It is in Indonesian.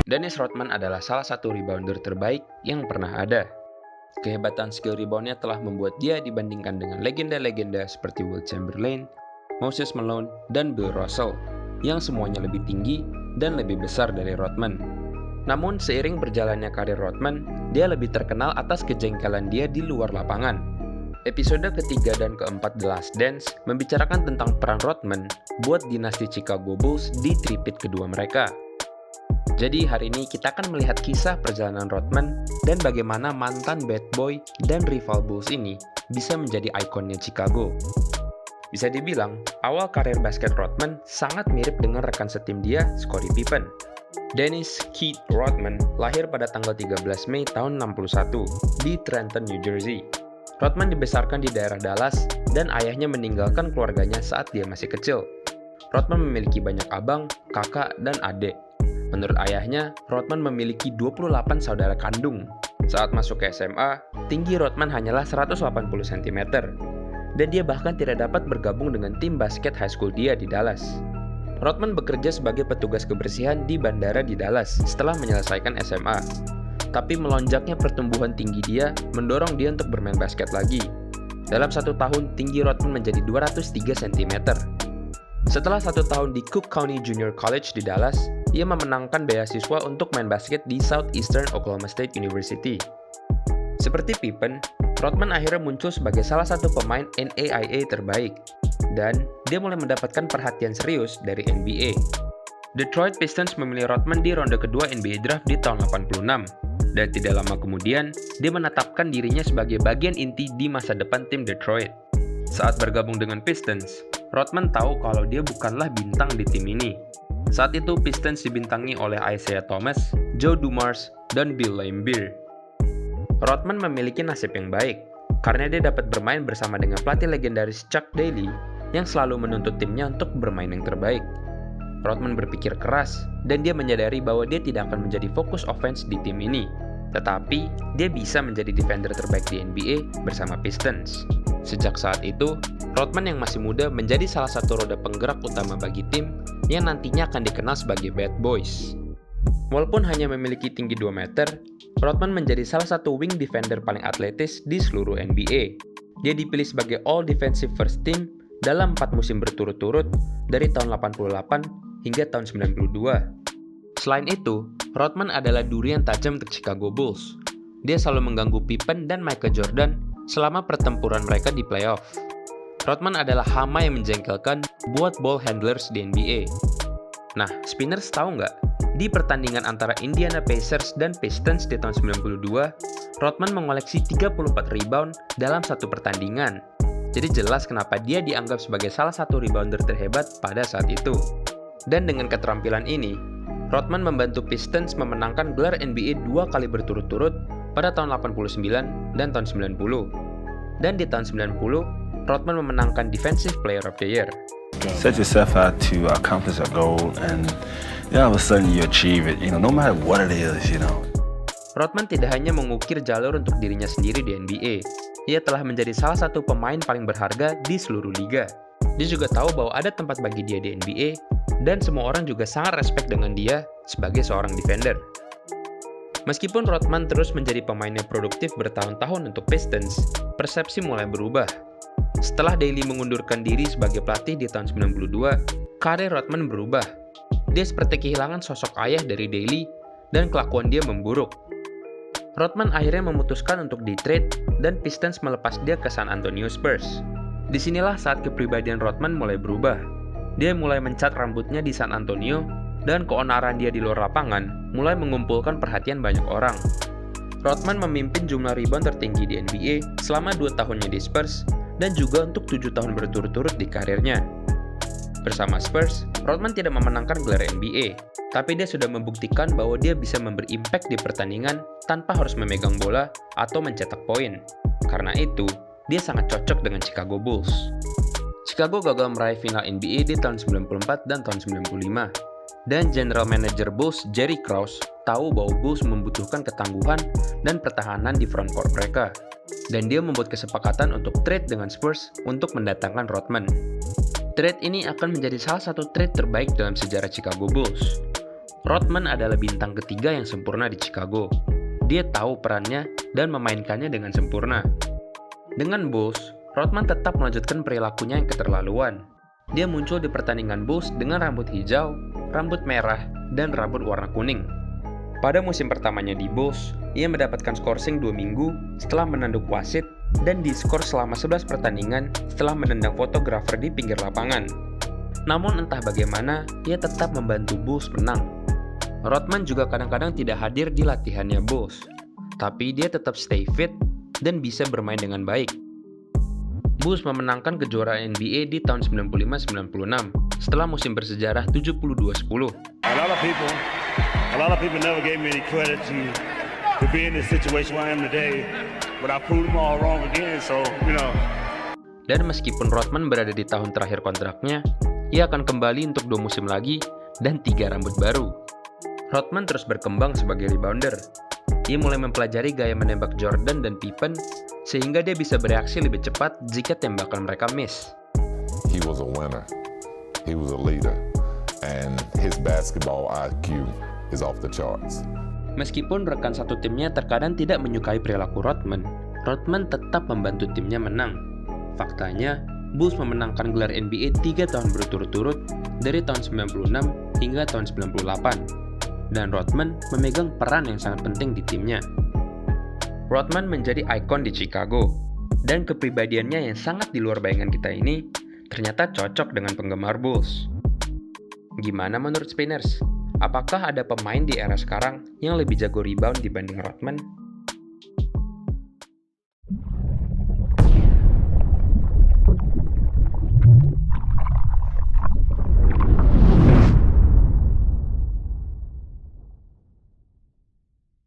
Dennis Rodman adalah salah satu rebounder terbaik yang pernah ada. Kehebatan skill reboundnya telah membuat dia dibandingkan dengan legenda-legenda seperti Wilt Chamberlain, Moses Malone, dan Bill Russell, yang semuanya lebih tinggi dan lebih besar dari Rodman. Namun seiring berjalannya karir Rodman, dia lebih terkenal atas kejengkelan dia di luar lapangan. Episode ketiga dan keempat The Last Dance membicarakan tentang peran Rodman buat dinasti Chicago Bulls di tripit kedua mereka. Jadi hari ini kita akan melihat kisah perjalanan Rodman dan bagaimana mantan bad boy dan rival Bulls ini bisa menjadi ikonnya Chicago. Bisa dibilang, awal karir basket Rodman sangat mirip dengan rekan setim dia, Scottie Pippen. Dennis Keith Rodman lahir pada tanggal 13 Mei tahun 61 di Trenton, New Jersey. Rodman dibesarkan di daerah Dallas dan ayahnya meninggalkan keluarganya saat dia masih kecil. Rodman memiliki banyak abang, kakak, dan adik. Menurut ayahnya, Rodman memiliki 28 saudara kandung. Saat masuk ke SMA, tinggi Rodman hanyalah 180 cm. Dan dia bahkan tidak dapat bergabung dengan tim basket high school dia di Dallas. Rodman bekerja sebagai petugas kebersihan di bandara di Dallas setelah menyelesaikan SMA. Tapi melonjaknya pertumbuhan tinggi dia mendorong dia untuk bermain basket lagi. Dalam 1 tahun, tinggi Rodman menjadi 203 cm. Setelah 1 tahun di Cook County Junior College di Dallas, ia memenangkan beasiswa untuk main basket di Southeastern Oklahoma State University. Seperti Pippen, Rodman akhirnya muncul sebagai salah satu pemain NAIA terbaik, dan dia mulai mendapatkan perhatian serius dari NBA. Detroit Pistons memilih Rodman di ronde kedua NBA Draft di tahun 86, dan tidak lama kemudian, dia menetapkan dirinya sebagai bagian inti di masa depan tim Detroit. Saat bergabung dengan Pistons, Rodman tahu kalau dia bukanlah bintang di tim ini. Saat itu Pistons dibintangi oleh Isaiah Thomas, Joe Dumars, dan Bill Laimbeer. Rodman memiliki nasib yang baik, karena dia dapat bermain bersama dengan pelatih legendaris Chuck Daly yang selalu menuntut timnya untuk bermain yang terbaik. Rodman berpikir keras, dan dia menyadari bahwa dia tidak akan menjadi fokus offense di tim ini. Tetapi, dia bisa menjadi defender terbaik di NBA bersama Pistons. Sejak saat itu, Rodman yang masih muda menjadi salah satu roda penggerak utama bagi tim yang nantinya akan dikenal sebagai Bad Boys. Walaupun hanya memiliki tinggi 2 meter, Rodman menjadi salah satu wing defender paling atletis di seluruh NBA. Dia dipilih sebagai All Defensive First Team dalam 4 musim berturut-turut dari tahun 88 hingga tahun 92. Selain itu, Rodman adalah duri yang tajam untuk Chicago Bulls. Dia selalu mengganggu Pippen dan Michael Jordan selama pertempuran mereka di playoff. Rodman adalah hama yang menjengkelkan buat ball handlers di NBA. Nah, spinners tahu nggak? Di pertandingan antara Indiana Pacers dan Pistons di tahun 92, Rodman mengoleksi 34 rebound dalam satu pertandingan. Jadi jelas kenapa dia dianggap sebagai salah satu rebounder terhebat pada saat itu. Dan dengan keterampilan ini, Rodman membantu Pistons memenangkan gelar NBA 2 kali berturut-turut pada tahun 89 dan tahun 90. Dan di tahun 90, Rodman memenangkan Defensive Player of the Year. Set yourself out to accomplish a goal and all of a sudden you achieve it, no matter what it is, Rodman tidak hanya mengukir jalur untuk dirinya sendiri di NBA, ia telah menjadi salah satu pemain paling berharga di seluruh liga. Dia juga tahu bahwa ada tempat bagi dia di NBA, dan semua orang juga sangat respect dengan dia sebagai seorang defender. Meskipun Rodman terus menjadi pemain yang produktif bertahun-tahun untuk Pistons, persepsi mulai berubah. Setelah Daly mengundurkan diri sebagai pelatih di tahun 92, karir Rodman berubah. Dia seperti kehilangan sosok ayah dari Daly, dan kelakuan dia memburuk. Rodman akhirnya memutuskan untuk di-trade, dan Pistons melepas dia ke San Antonio Spurs. Disinilah saat kepribadian Rodman mulai berubah. Dia mulai mencat rambutnya di San Antonio, dan keonaran dia di luar lapangan mulai mengumpulkan perhatian banyak orang. Rodman memimpin jumlah rebound tertinggi di NBA selama 2 tahunnya di Spurs, dan juga untuk 7 tahun berturut-turut di karirnya. Bersama Spurs, Rodman tidak memenangkan gelar NBA, tapi dia sudah membuktikan bahwa dia bisa memberi impact di pertandingan tanpa harus memegang bola atau mencetak poin. Karena itu, dia sangat cocok dengan Chicago Bulls. Chicago gagal meraih final NBA di tahun 94 dan tahun 95, dan General Manager Bulls Jerry Krause tahu bahwa Bulls membutuhkan ketangguhan dan pertahanan di front court mereka, dan dia membuat kesepakatan untuk trade dengan Spurs untuk mendatangkan Rodman. Trade ini akan menjadi salah satu trade terbaik dalam sejarah Chicago Bulls. Rodman adalah bintang ketiga yang sempurna di Chicago. Dia tahu perannya dan memainkannya dengan sempurna. Dengan Bulls, Rodman tetap melanjutkan perilakunya yang keterlaluan. Dia muncul di pertandingan Bulls dengan rambut hijau, rambut merah, dan rambut warna kuning. Pada musim pertamanya di Bulls, ia mendapatkan skorsing 2 minggu setelah menanduk wasit dan diskor selama 11 pertandingan setelah menendang fotografer di pinggir lapangan. Namun entah bagaimana, ia tetap membantu Bulls menang. Rodman juga kadang-kadang tidak hadir di latihannya Bulls, tapi dia tetap stay fit dan bisa bermain dengan baik. Bulls memenangkan kejuaraan NBA di tahun 95-96 setelah musim bersejarah 72-10. A lot of people never gave me any credit to be in this situation where I am today, but I proved them all wrong again, so, Dan meskipun Rodman berada di tahun terakhir kontraknya, ia akan kembali untuk 2 musim lagi dan 3 rambut baru. Rodman terus berkembang sebagai rebounder. Ia mulai mempelajari gaya menembak Jordan dan Pippen, sehingga dia bisa bereaksi lebih cepat jika tembakan mereka miss. He was a winner. He was a leader. And his basketball IQ is off the charts. Meskipun rekan satu timnya terkadang tidak menyukai perilaku Rodman, Rodman tetap membantu timnya menang. Faktanya, Bulls memenangkan gelar NBA 3 tahun berturut-turut dari tahun 96 hingga tahun 98. Dan Rodman memegang peran yang sangat penting di timnya. Rodman menjadi ikon di Chicago, dan kepribadiannya yang sangat di luar bayangan kita ini ternyata cocok dengan penggemar Bulls. Gimana menurut Spinners? Apakah ada pemain di era sekarang yang lebih jago rebound dibanding Rodman?